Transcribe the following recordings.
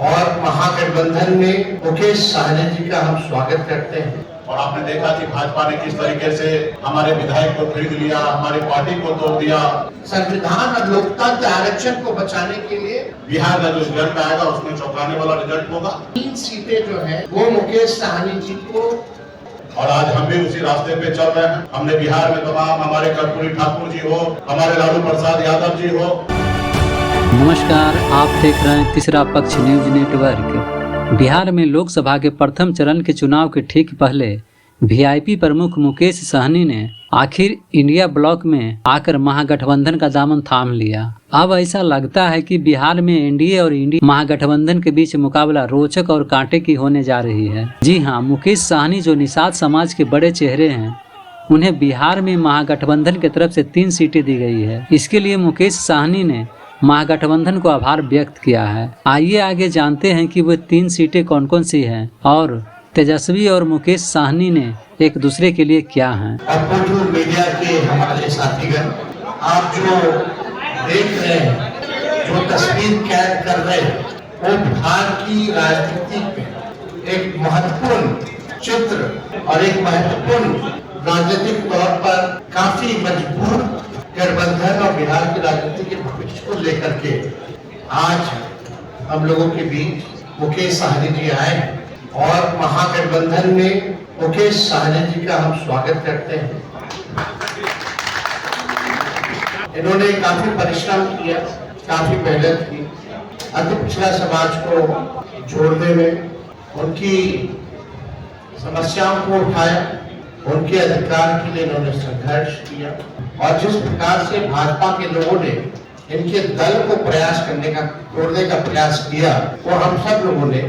और महागठबंधन में मुकेश सहनी जी का हम स्वागत करते हैं। और आपने देखा कि भाजपा ने किस तरीके से हमारे विधायक को खरीद लिया, हमारी पार्टी को तोड़ दिया। संविधान और लोकतंत्र आरक्षण को बचाने के लिए बिहार का जो रिजल्ट आएगा उसमें चौंकाने वाला रिजल्ट होगा। 3 सीटें जो है वो मुकेश सहनी जी को, और आज हम भी उसी रास्ते पे चल रहे हैं। हमने बिहार में तमाम हमारे कर्पूरी ठाकुर जी हो, हमारे लालू प्रसाद यादव जी हो। नमस्कार, आप देख रहे हैं तीसरा पक्ष न्यूज नेटवर्क। बिहार में लोकसभा के प्रथम चरण के चुनाव के ठीक पहले वीआईपी प्रमुख मुकेश सहनी ने आखिर इंडिया ब्लॉक में आकर महागठबंधन का दामन थाम लिया। अब ऐसा लगता है कि बिहार में एनडीए और इंडिया महागठबंधन के बीच मुकाबला रोचक और कांटे की होने जा रही है। जी हाँ, मुकेश सहनी जो निषाद समाज के बड़े चेहरे हैं, उन्हें बिहार में महागठबंधन की तरफ से 3 सीटें दी गई है। इसके लिए मुकेश सहनी ने महागठबंधन को आभार व्यक्त किया है। आइए आगे जानते हैं कि वो 3 सीटें कौन कौन सी हैं और तेजस्वी और मुकेश सहनी ने एक दूसरे के लिए क्या हैं। और मीडिया के हमारे साथीगण, आप जो देख रहे हैं, जो तस्वीर कैद कर रहे हैं, वो बिहार की राजनीति में एक महत्वपूर्ण चित्र और एक महत्वपूर्ण राजनीतिक तौर पर काफी मजबूत गठबंधन और बिहार की राजनीति के भविष्य को लेकर के आज हम लोगों के बीच मुकेश सहनी जी आए और महागठबंधन में मुकेश सहनी जी का हम स्वागत करते हैं। इन्होंने काफी परिश्रम किया, काफी मेहनत की, अति पिछड़ा समाज को जोड़ने में, उनकी समस्याओं को उठाया, उनके अधिकार के लिए इन्होंने संघर्ष किया। और जिस प्रकार से भाजपा के लोगों ने इनके दल को प्रयास करने का, तोड़ने का प्रयास किया, वो हम सब लोगों ने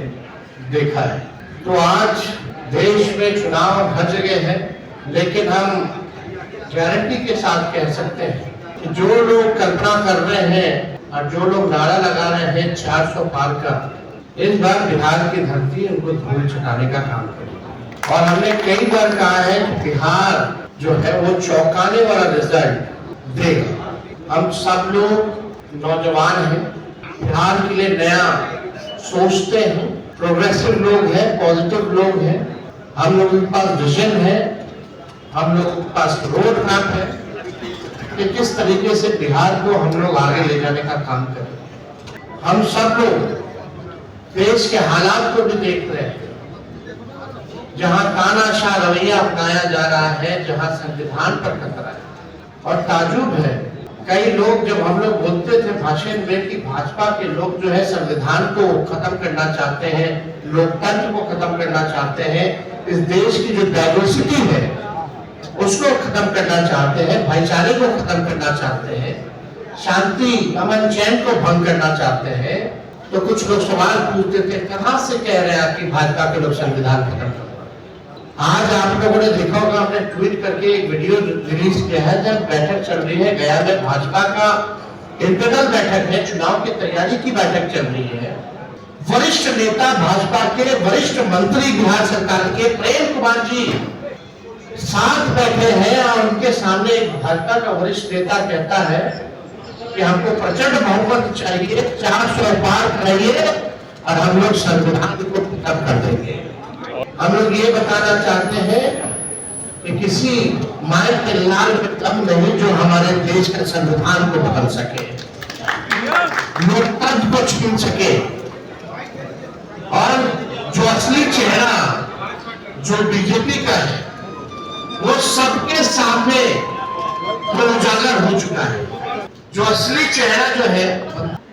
देखा है। तो आज देश में चुनाव हर जगह है, लेकिन हम गारंटी के साथ कह सकते हैं कि जो लोग कल्पना कर रहे हैं और जो लोग नारा लगा रहे हैं 400 पार का, इस बार बिहार की धरती उनको धूल छटाने का काम करेगी। और हमने कई बार कहा है कि बिहार जो है वो चौंकाने वाला रिजल्ट देगा। हम सब लोग नौजवान हैं, बिहार के लिए नया सोचते हैं, प्रोग्रेसिव लोग हैं, पॉजिटिव लोग हैं। हम लोगों के पास विजन है, हम लोगों के पास रोड मैप है कि किस तरीके से बिहार को हम लोग आगे ले जाने का काम करें। हम सब लोग देश के हालात को भी देख रहे हैं, जहां तानाशाह रवैया अपनाया जा रहा है, जहां संविधान पर खतरा है। और ताजुब है, कई लोग जब हम लोग बोलते थे भाषण में कि भाजपा के लोग जो है संविधान को खत्म करना चाहते हैं, लोकतंत्र को खत्म करना चाहते हैं, इस देश की जो डाइवर्सिटी है उसको खत्म करना चाहते हैं, भाईचारे को खत्म करना चाहते हैं, शांति अमन चैन को भंग करना चाहते हैं, तो कुछ लोग सवाल पूछते थे, कहां से कह रहे हैं कि भाजपा के लोग संविधान खत्म कर। आज आप लोगों ने देखा होगा, हमने ट्वीट करके एक वीडियो रिलीज किया है, जब बैठक चल रही है गया में, भाजपा का इंटरनल बैठक है, चुनाव की तैयारी की बैठक चल रही है। वरिष्ठ नेता भाजपा के, वरिष्ठ मंत्री बिहार सरकार के प्रेम कुमार जी साथ बैठे हैं और उनके सामने एक भाजपा का वरिष्ठ नेता कहता है कि हमको प्रचंड बहुमत चाहिए, 400 पार कराइए और हम लोग संविधान को खत्म कर देंगे। हम लोग ये बताना चाहते हैं कि किसी माय के लाल में कम नहीं जो हमारे देश के संविधान को बदल सके, लोकतंत्र को छीन सके, और जो असली चेहरा जो बीजेपी का है वो सबके सामने वो उजागर हो चुका है। जो असली चेहरा जो है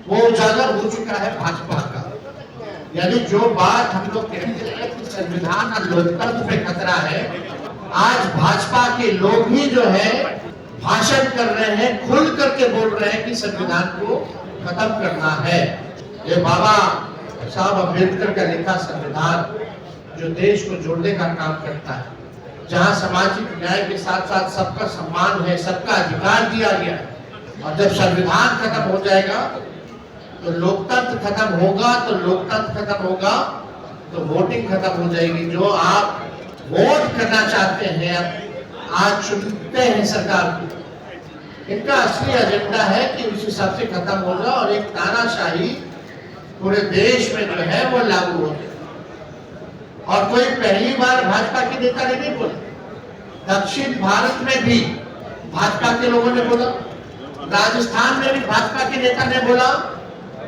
वो उजागर हो चुका है भाजपा का। यानी जो बात हम लोग कहते हैं कि संविधान और लोकतंत्र पे खतरा है, आज भाजपा के लोग ही जो है भाषण कर रहे हैं, खुल करके बोल रहे हैं कि संविधान को खत्म करना है। ये बाबा साहब अम्बेडकर का लिखा संविधान जो देश को जोड़ने का काम करता है, जहां सामाजिक न्याय के साथ साथ सबका सम्मान है, सबका अधिकार दिया गया है। और जब संविधान खत्म हो जाएगा तो लोकतंत्र खत्म होगा, तो लोकतंत्र खत्म होगा तो वोटिंग खत्म हो जाएगी। जो आप वोट करना चाहते हैं, आज चुनते हैं सरकार को, इनका असली एजेंडा है कि उस हिसाब से खत्म होगा और एक तानाशाही पूरे देश में जो है वो लागू होते और कोई पहली बार भाजपा के नेता ने नहीं बोला। दक्षिण भारत में भी भाजपा के लोगों ने बोला, राजस्थान में भी भाजपा के नेता ने बोला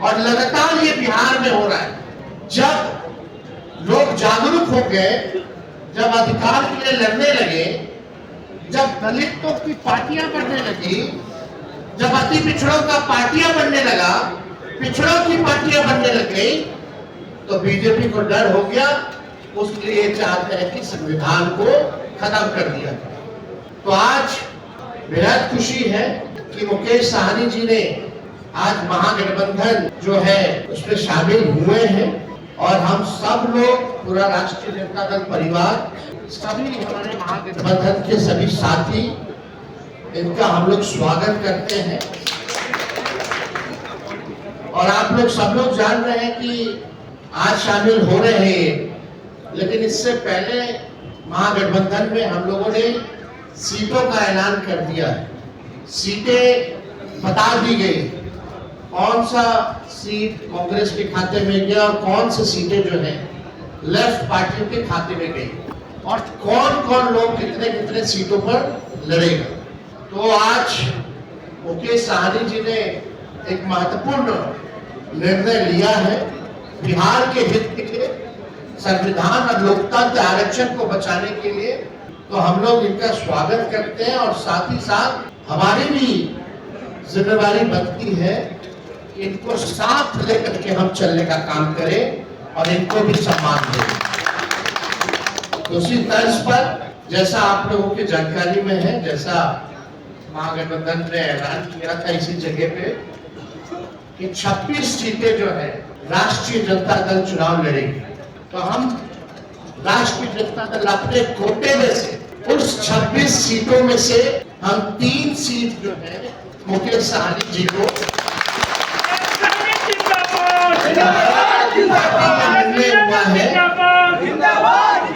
और लगातार ये बिहार में हो रहा है। जब लोग जागरूक हो गए, जब अधिकार के लिए लड़ने लगे, जब दलितों की पार्टियां बनने लगी, जब अति पिछड़ों का पार्टियां बनने लगा, पिछड़ों की पार्टियां बनने लग गई, तो बीजेपी को डर हो गया। उसलिए चाहते हैं कि संविधान को खत्म कर दिया। तो आज बेहद खुशी है कि मुकेश साहनी जी ने आज महागठबंधन जो है उसमें शामिल हुए हैं और हम सब लोग, पूरा राष्ट्रीय जनता दल परिवार, सभी हमारे महागठबंधन के सभी साथी, इनका हम लोग स्वागत करते हैं। और आप लोग सब लोग जान रहे हैं कि आज शामिल हो रहे हैं, लेकिन इससे पहले महागठबंधन में हम लोगों ने सीटों का ऐलान कर दिया है। सीटें बता दी गई, कौन सा सीट कांग्रेस के खाते में गया और कौन सी सीटें जो है लेफ्ट पार्टियों के खाते में गई और कौन कौन लोग कितने कितने सीटों पर लड़ेगा। तो आज मुकेश साहनी जी ने एक महत्वपूर्ण निर्णय लिया है बिहार के हित के, संविधान और लोकतंत्र आरक्षण को बचाने के लिए। तो हम लोग इनका स्वागत करते हैं और साथ ही साथ हमारी भी जिम्मेदारी बनती है इनको साथ लेकर के हम चलने का काम करें और इनको भी सम्मान दें। उसी तर्ज पर जैसा आप लोगों की जानकारी में है, जैसा महागठबंधन ने ऐलान किया था इसी जगह पे कि 26 सीटें जो है राष्ट्रीय जनता दल चुनाव लड़ेगी। तो हम राष्ट्रीय जनता दल अपने कोटे में से उस 26 सीटों में से हम 3 सीट जो है मुकेश साहनी जी को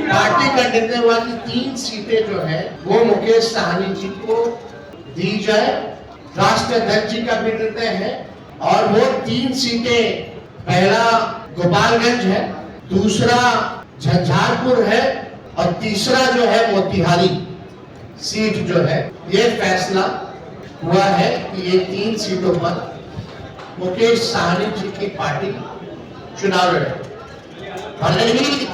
पार्टी का निर्णय हुआ कि 3 सीटें जो है वो मुकेश साहनी जी को दी जाए। राष्ट्रीय अध्यक्ष जी का भी निर्णय है और वो 3 सीटें, पहला गोपालगंज है, दूसरा झंझारपुर है और तीसरा जो है मोतिहारी सीट जो है। ये फैसला हुआ है कि ये 3 सीटों पर मुकेश साहनी जी की पार्टी चुनाव लड़े। भले ही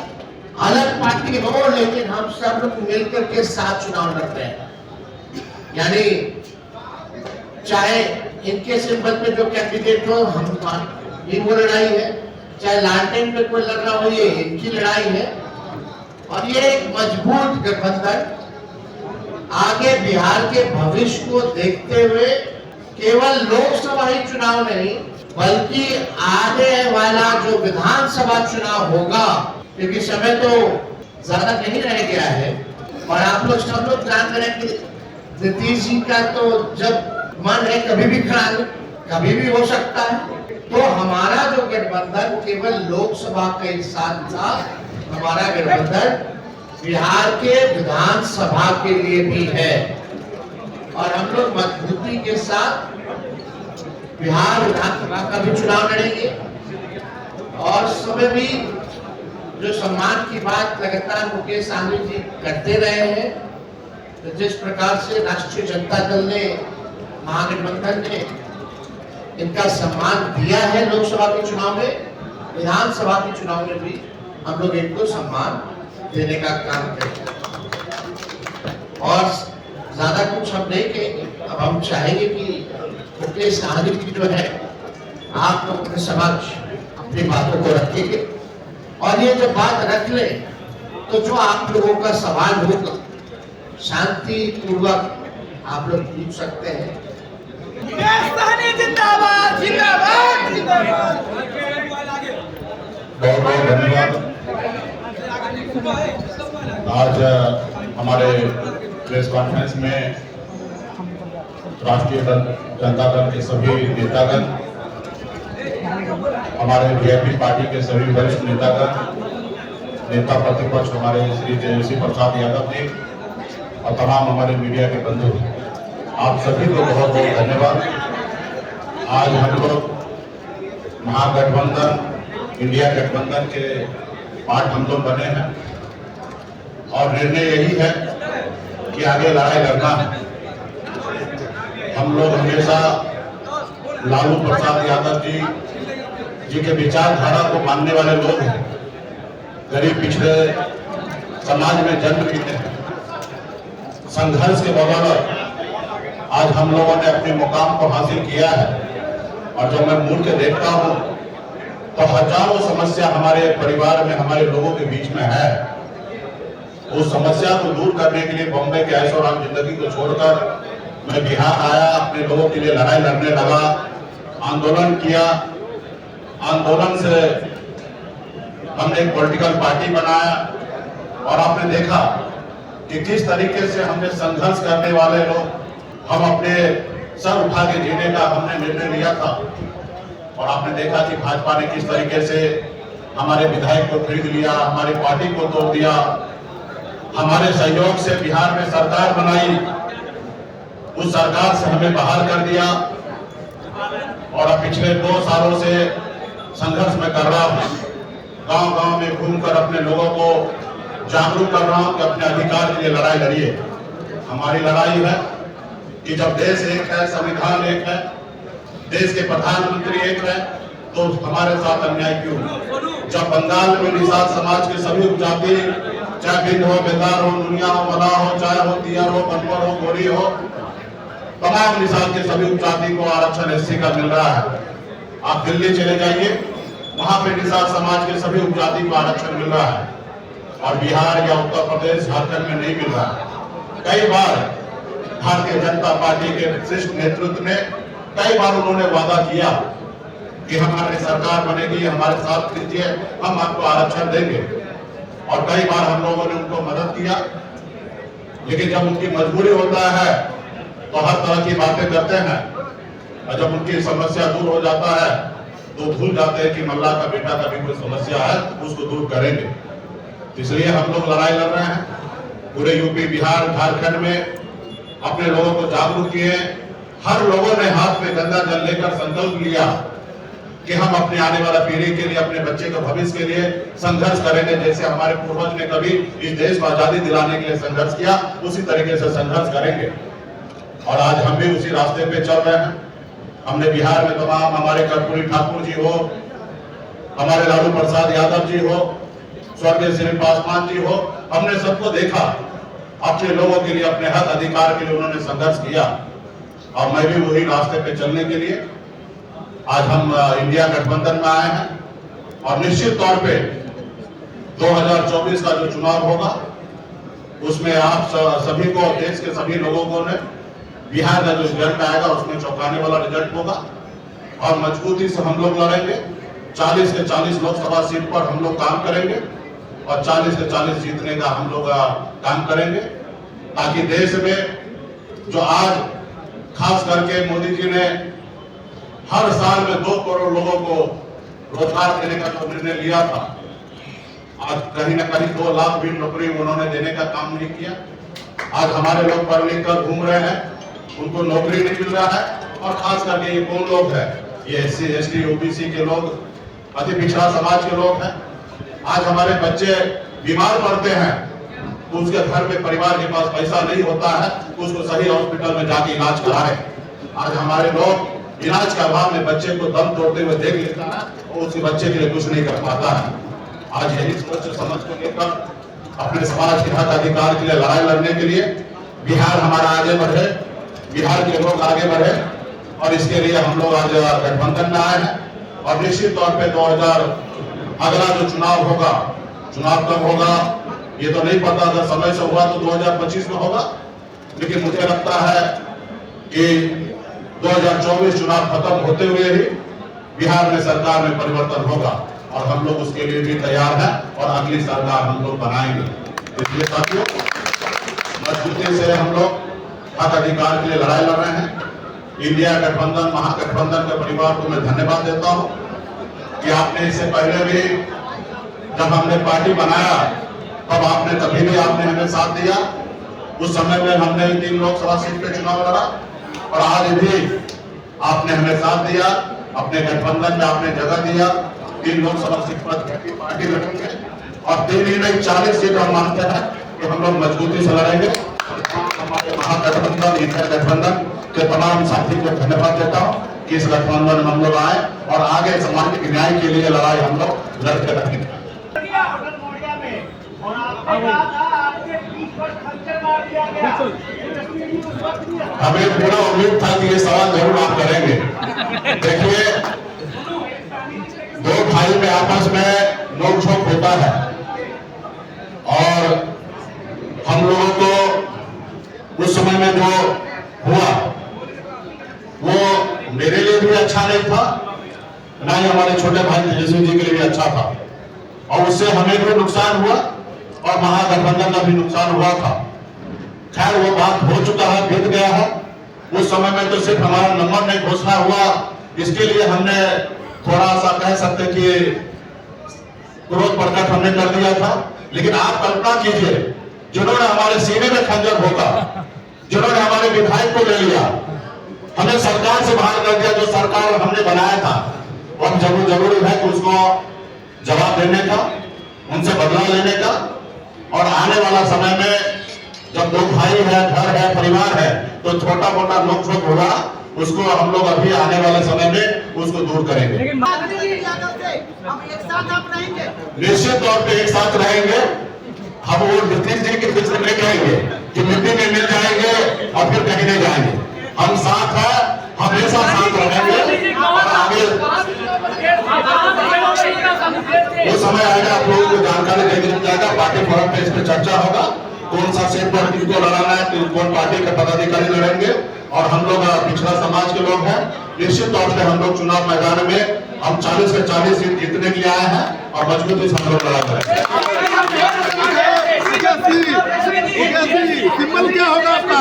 अलग पार्टी हो, लेकिन हम सब लोग मिलकर के साथ चुनाव लड़ते हैं। यानी चाहे इनके सिंबल पे जो कैंडिडेट हो, हम ये वो लड़ाई है, चाहे लालटेन पे कोई लड़ रहा हो, ये इनकी लड़ाई है। और ये एक मजबूत गठबंधन आगे बिहार के भविष्य को देखते हुए केवल लोकसभा ही चुनाव नहीं, बल्कि आने वाला जो विधानसभा चुनाव होगा, क्योंकि समय तो ज्यादा नहीं रह गया है और आप लोग सब लोग जान रहे हैं कि नीतीश जी का तो जब मन है कभी भी खड़ा कभी भी हो सकता है। तो हमारा जो गठबंधन केवल लोकसभा के साथ साथ हमारा गठबंधन बिहार के विधानसभा के लिए भी है और हम लोग मजबूती के साथ बिहार विधानसभा का भी चुनाव लड़ेंगे। और समय भी जो सम्मान की बात लगातार मुकेश साहनी जी करते रहे हैं, तो जिस प्रकार से राष्ट्रीय जनता दल ने, महागठबंधन ने इनका सम्मान दिया है लोकसभा के चुनाव में, विधानसभा के चुनाव में भी हम लोग इनको सम्मान देने का काम करेंगे। और ज्यादा कुछ हम नहीं कहेंगे। अब हम चाहेंगे कि मुकेश साहनी जी जो है आप लोगों के समक्ष अपनी बातों को रखेंगे और ये जब बात रख ले तो जो आप लोगों का सवाल होगा शांति पूर्वक आप लोग पूछ सकते हैं। जिंदाबाद जिंदाबाद जिंदाबाद। बहुत बहुत धन्यवाद। आज हमारे प्रेस कॉन्फ्रेंस में राष्ट्रीय जनता दल के सभी नेतागण, हमारे वीआईपी पार्टी के सभी वरिष्ठ नेतागण, नेता प्रतिपक्ष हमारे श्री तेजस्वी प्रसाद यादव जी और तमाम हमारे मीडिया के बंधु, आप सभी को बहुत बहुत धन्यवाद। आज हम लोग महागठबंधन इंडिया गठबंधन के पार्ट हम लोग बने हैं और निर्णय यही है कि आगे लड़ाई लड़ना है। हम लोग हमेशा लालू प्रसाद यादव जी के विचारधारा को मानने वाले लोग हैं। गरीब पिछड़े समाज में जन्म लिए हैं। संघर्ष के बदौलत आज हम लोगों ने अपने मुकाम को हासिल किया है। और जब मैं मुड़ के देखता हूं तो हजारों समस्या हमारे परिवार में, हमारे लोगों के बीच में है। उस समस्या को दूर करने के लिए बॉम्बे के ऐशो आराम जिंदगी को छोड़कर मैं बिहार आया, अपने लोगों के लिए लड़ाई लड़ने लगा, आंदोलन किया। आंदोलन से हमने एक पॉलिटिकल पार्टी बनाया और आपने देखा कि किस तरीके से हमने संघर्ष करने वाले लोग हम अपने सर उठा के जीने का हमने निर्णय लिया था। और आपने देखा कि भाजपा ने किस तरीके से हमारे विधायक को खरीद लिया, हमारी पार्टी को तोड़ दिया, हमारे सहयोग से बिहार में सरकार बनाई, उस सरकार से हमें बाहर कर दिया। और अब पिछले 2 सालों से संघर्ष में कर रहा हूं, गांव-गांव में घूमकर अपने लोगों को जागरूक कर रहा हूं कि अपने अधिकार के लिए लड़ाई लड़िए। हमारी लड़ाई है कि जब देश एक है, संविधान एक है, देश के प्रधानमंत्री एक है, तो हमारे साथ अन्याय क्यों? जब बंगाल में निषाद समाज के सभी उपजाति, चाहे बिंद हो, बेदार हो, दुनिया हो, मला हो, चाहे हो, तियर हो, बनपर हो, गोरी हो, तमाम निषाद के सभी उपजाति को आरक्षण एससी का मिल रहा है। आप दिल्ली चले जाइए, वहां पे निषाद समाज के सभी उपजाति को आरक्षण मिल रहा है और बिहार या उत्तर प्रदेश, झारखंड में नहीं मिल रहा है। कई बार भारतीय जनता पार्टी के वरिष्ठ नेतृत्व ने कई बार उन्होंने वादा किया कि हमारी सरकार बनेगी, हमारे साथ दीजिए, हम आपको आरक्षण देंगे। और कई बार हम लोगों ने उनको मदद किया, लेकिन जब उनकी मजबूरी होता है तो हर तरह की बातें करते हैं और जब उनकी समस्या दूर हो जाता है तो भूल जाते हैं कि मल्ला का बेटा का भी कोई समस्या है, उसको दूर करेंगे। इसलिए हम लोग लड़ाई लड़ रहे हैं। पूरे यूपी, बिहार, झारखंड में अपने लोगों को जागरूक किए। हर लोगों ने हाथ में गंगा जल लेकर संकल्प लिया कि हम अपने आने वाला पीढ़ी के लिए, अपने बच्चे के भविष्य के लिए संघर्ष करेंगे। जैसे हमारे पूर्वज ने कभी इस देश को आजादी दिलाने के लिए संघर्ष किया, उसी तरीके से संघर्ष करेंगे। और आज हम भी उसी रास्ते पे चल रहे हैं। हमने बिहार में तमाम हमारे कर्पूरी ठाकुर जी हो, हमारे लालू प्रसाद यादव जी हो, स्वर्गीय श्री पासवान जी हो, हमने सबको देखा। अपने लोगों के लिए, अपने हक अधिकार के लिए उन्होंने संघर्ष किया और मैं भी वही रास्ते पे चलने के लिए आज हम इंडिया गठबंधन में आए हैं। और निश्चित तौर पे 2024 का जो चुनाव होगा उसमें आप सभी को, देश के सभी लोगों को ने बिहार का जो रिजल्ट आएगा उसमें चौंकाने वाला रिजल्ट होगा और मजबूती से हम लोग लड़ेंगे। 40 के 40 लोकसभा सीट पर हम लोग काम करेंगे और 40 के 40 जीतने का हम लोग काम करेंगे, ताकि देश में जो आज खास करके मोदी जी ने हर साल में 2 करोड़ लोगों को रोजगार देने का जो निर्णय लिया था, आज कहीं ना कहीं 2 लाख भी नौकरी उन्होंने देने का काम नहीं किया। आज हमारे लोग पढ़ लिख कर घूम रहे हैं, उनको नौकरी नहीं मिल रहा है। और खास करके ये कौन लोग हैं? ये SC, ST, OBC के लोग, अति पिछड़ा समाज के लोग हैं। आज हमारे बच्चे बीमार पड़ते हैं तो उसके घर में परिवार के पास पैसा नहीं होता है, उसको सही हॉस्पिटल में जाके इलाज कराए। आज हमारे लोग इलाज के अभाव में बच्चे को दम तोड़ते हुए देख लेता है और उसके बच्चे के लिए कुछ नहीं कर पाता है। आज यही सोच समझ को लेकर अपने समाज के हक अधिकार के लिए लड़ाई लड़ने के लिए बिहार हमारा आगे बढ़े, बिहार के लोग आगे बढ़े और इसके लिए हम लोग आज गठबंधन में आए हैं। और निश्चित तौर पे 2000 अगला जो चुनाव होगा, चुनाव कब होगा ये तो नहीं पता, अगर समय से हुआ तो 2025 में होगा, लेकिन मुझे लगता है कि 2024 चुनाव खत्म होते हुए ही बिहार में सरकार में परिवर्तन होगा और हम लोग उसके लिए भी तैयार हैं और अगली सरकार हम लोग बनाएंगे। इसलिए साथियों, मजबूती से हम लोग हक अधिकार के लिए लड़ाई लड़ रहे हैं। इंडिया गठबंधन, महागठबंधन के परिवार को मैं धन्यवाद देता हूं कि आपने इससे पहले भी जब हमने पार्टी बनाया तब आपने कभी भी आपने हमें साथ दिया। उस समय में हमने 3 लोकसभा सीट पे चुनाव लड़ा और आज भी आपने हमें साथ दिया, अपने गठबंधन में आपने जगह दिया 3 लोकसभा सीट पर पार्टी लड़ेंगे और 3 नहीं 40 सीट हम मानते हैं कि हम लोग मजबूती से लड़ेंगे। हमारे महागठबंधन इंडिया गठबंधन के तमाम साथी को धन्यवाद देता हूँ कि इस गठबंधन में हम लोग आए और आगे सामाजिक न्याय के लिए लड़ाई हम लोग लड़ते रहेंगे। हमें पूरा उम्मीद था कि ये सवाल जरूर आप करेंगे। देखिए, दो भाई में आपस में नोक-झोंक होता है और हम लोगों को उस समय में जो हुआ वो मेरे लिए भी अच्छा नहीं था, ना ही हमारे छोटे भाई तेजस्वी जी के लिए भी अच्छा था और उससे हमें भी नुकसान हुआ और महागठबंधन का भी नुकसान हुआ था। खैर वो बात हो चुका है, बीत गया है। उस समय में तो सिर्फ हमारा नंबर नहीं घोषणा हुआ, इसके लिए हमने थोड़ा सा कह सकते कि क्रोध प्रकट हमने कर दिया था। लेकिन आप कल्पना कीजिए, जिन्होंने हमारे सीने में खंजर भोंका, जिन्होंने हमारे विधायक को ले लिया, हमें सरकार से बाहर कर दिया, जो सरकार हमने बनाया था, वो अब जरूरी है कि उसको जवाब देने का, उनसे बदला लेने का। और आने वाला समय में जब दो भाई है, घर है, परिवार है, तो छोटा मोटा नोक-झोंक होगा, उसको हम लोग अभी आने वाले समय में उसको दूर करेंगे। निश्चित तौर पे एक साथ रहेंगे। हम वो नीतीश जी के पीछे नहीं रहेंगे कि मिट्टी में मिल जाएंगे और फिर कहीं नहीं जाएंगे। हम साथ हैं, हमेशा साथ रहेंगे और आगे वो समय आएगा, आप लोगों को जानकारी दे दी जाएगा। पार्टी फोरम पे इस पर चर्चा होगा, कौन सा सीट पर किनको लड़ाना है, कौन पार्टी के पदाधिकारी लड़ेंगे। और हम लोग पिछड़ा समाज के लोग हैं, निश्चित तौर पे हम लोग चुनाव मैदान में हम 40 से 40 सीट जीतने के लिए आए हैं और मजबूती से हम लोग लड़ा करेंगे। सिंबल क्या होगा आपका?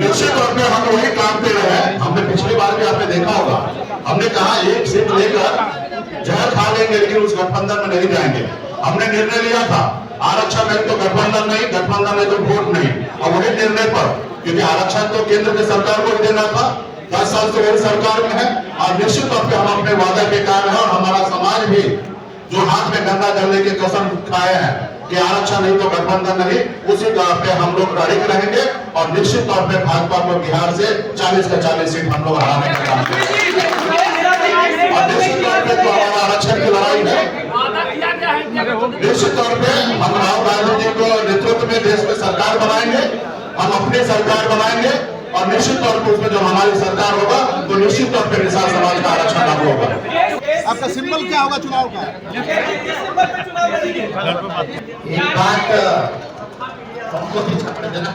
निश्चित तौर पे हम वही काम दे रहे हैं। हमने पिछली बार भी आपने देखा होगा, हमने कहा एक सीट लेकर जहर खा लेंगे लेकिन उस गठबंधन में नहीं जाएंगे। हमने निर्णय लिया था आरक्षण नहीं तो गठबंधन नहीं, गठबंधन नहीं तो वोट नहीं। और वही निर्णय पर, क्योंकि आरक्षण तो केंद्र की सरकार को देना था, 10 साल से वही सरकार में है और निश्चित तौर पे हम अपने वादे पे कायम है। और हमारा समाज भी जो हाथ में गंगा जलने की कसम खाए हैं कि आरक्षण नहीं तो गठबंधन नहीं, उसी का पे हम लोग लड़े रहेंगे और निश्चित तौर पे भाजपा को बिहार से 40 का 40 सीट हम लोग हराने का काम करेंगे। और निश्चित तौर पे तो हमारा आरक्षण की लड़ाई है। निश्चित तौर पे हम राहुल गांधी जी को नेतृत्व में देश में सरकार बनाएंगे, हम अपनी सरकार बनाएंगे और निश्चित तौर पर उसमें जब हमारी सरकार होगा तो निश्चित तौर पर निषाद समाज का आरक्षण लागू होगा। आपका सिंबल क्या होगा चुनाव का? एक बात हमको भी समझ देना,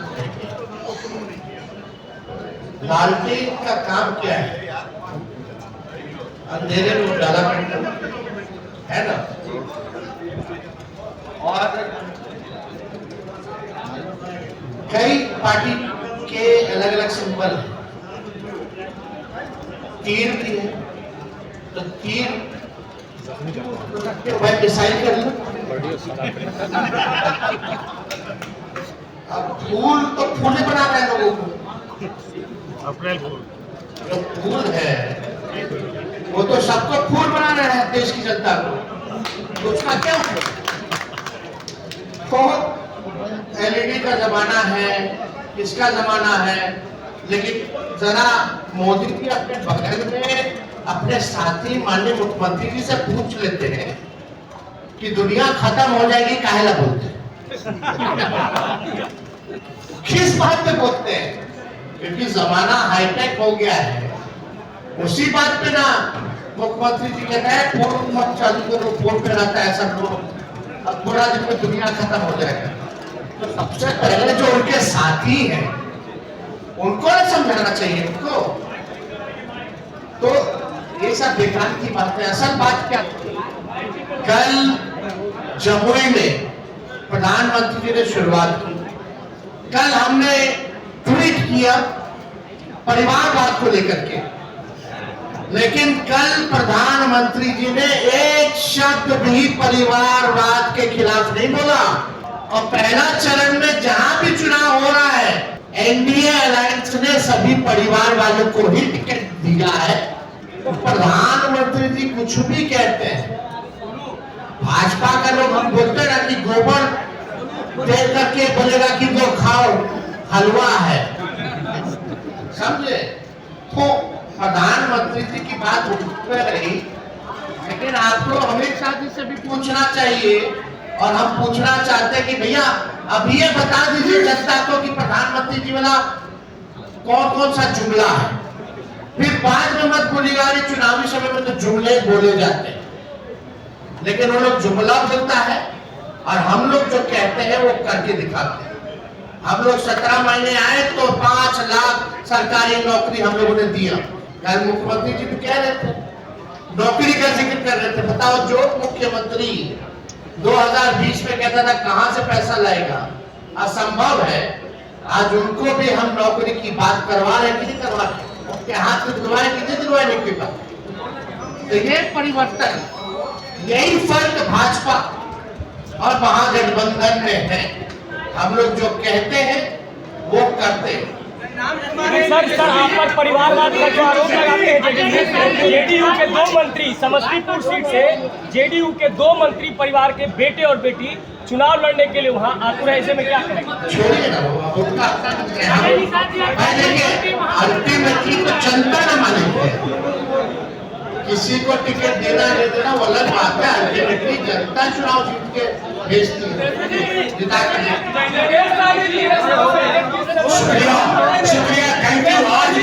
लालटेन का काम क्या है? अंधेरे में उजाला करना है ना। और कई पार्टी के अलग अलग सिंबल हैं। तीर भी है, तो तीर वह डिसाइड कर लो। अब फूल तो फूल ही बना रहे हैं लोगों को। अप्रैल फूल जो फूल है वो तो सबको फूल बना रहे हैं, देश की जनता को। तो उसका क्या तो एलईडी का जमाना है, इसका जमाना है, लेकिन जरा मोदी जी अपने बगल में अपने साथी माननीय मुख्यमंत्री जी से पूछ लेते हैं कि दुनिया खत्म हो जाएगी, काहे ला बोलते हैं? किस बात पे बोलते हैं? क्योंकि जमाना हाईटेक हो गया है। उसी बात पे ना मुख्यमंत्री जी कहते हैं फोन मत चालू करो, फोन पे रहता है सब लोग, अब पूरा दिन में दुनिया खत्म हो जाएगा। तो सबसे पहले जो उनके साथी हैं उनको समझाना चाहिए उनको। तो ये सब बेकार की बात है। असल बात क्या थी? कल जमुई में प्रधानमंत्री जी ने शुरुआत की, कल हमने ट्वीट किया परिवारवाद को लेकर के, लेकिन कल प्रधानमंत्री जी ने एक शब्द भी परिवारवाद के खिलाफ नहीं बोला। और पहला चरण में जहां भी चुनाव हो रहा है एनडीए अलायंस ने सभी परिवार वालों को ही टिकट दिया है। तो प्रधानमंत्री जी कुछ भी कहते हैं, भाजपा का लोग हम बोलते ना कि गोबर दे करके बोलेगा कि वो खाओ हलवा है, समझे? तो प्रधानमंत्री जी की बात उठ रही, लेकिन आपको हमेशा जी से भी पूछना चाहिए। और हम पूछना चाहते हैं कि भैया अभी ये बता दीजिए जनता को कि प्रधानमंत्री जी वाला कौन कौन सा जुमला है। फिर बाद में मत बोलिएगा चुनावी समय में तो जुमले बोले जाते हैं, लेकिन वो लोग जुमला बोलता है और हम लोग जो कहते हैं वो करके दिखाते हैं। हम लोग 17 महीने आए तो 5 लाख सरकारी नौकरी हम लोगों ने दिया। कल मुख्यमंत्री जी भी कह रहे थे, नौकरी का जिक्र कर रहे थे। बताओ, जो मुख्यमंत्री 2020 में कहता था कहां से पैसा लाएगा, असंभव है। आज उनको भी हम नौकरी की बात करवा रहे हैं कि नहीं करवा रहे, उनके हाथ में दिलवाए कि नहीं दिलवाए नहीं की बात। तो ये परिवर्तन, यही फर्क भाजपा और महागठबंधन में है। हम लोग जो कहते हैं वो करते हैं। सर आप पर परिवारवाद का जो आरोप लगाते हैं, जेडीयू के 2 मंत्री समस्तीपुर सीट से जेडीयू के 2 मंत्री परिवार के बेटे और बेटी चुनाव लड़ने के लिए वहां आतुर है, ऐसे में क्या करेंगे? छोड़िए ना, उनका अल्टीमेटली तो जनता न मानेंगे। किसी को टिकट देना नहीं देना वो अलग बात है। अल्टीमेटली जनता चुनाव जीत के भेजती है, जिता कर। शुक्रिया, थैंक यू। आज